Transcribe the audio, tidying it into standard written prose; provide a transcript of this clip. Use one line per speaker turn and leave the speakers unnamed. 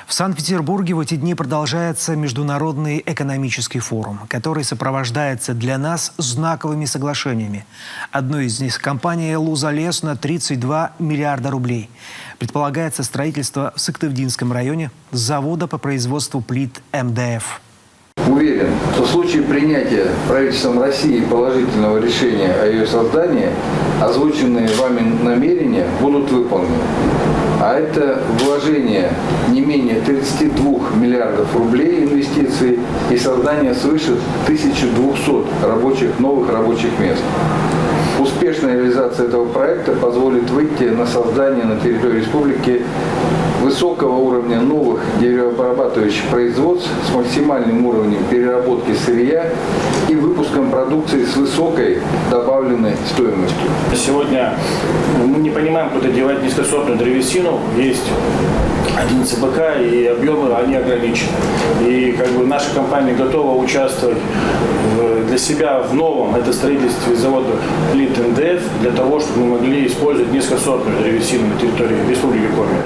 В Санкт-Петербурге в эти дни продолжается Международный экономический форум, который сопровождается для нас знаковыми соглашениями. Одно из них – компания «Лузалес» на 32 миллиарда рублей. Предполагается строительство в Сыктывдинском районе завода по производству плит МДФ.
Уверен, что в случае принятия правительством России положительного решения о ее создании, озвученные вами намерения будут выполнены. А это вложение не менее 32 миллиардов рублей инвестиций и создание свыше 1200 новых рабочих мест. Успешная реализация этого проекта позволит выйти на создание на территории республики высокого уровня новых деревообрабатывающих производств с максимальным уровнем переработки сырья и выпуском продукции с высокой добавленной стоимостью.
Сегодня мы не понимаем, куда девать низкосортную древесину. Есть 1 ЦБК, и объемы они ограничены. И наша компания готова участвовать для себя в новом, это строительстве завода плит МДФ, для того, чтобы мы могли использовать низкосортную древесину на территории Республики Коми.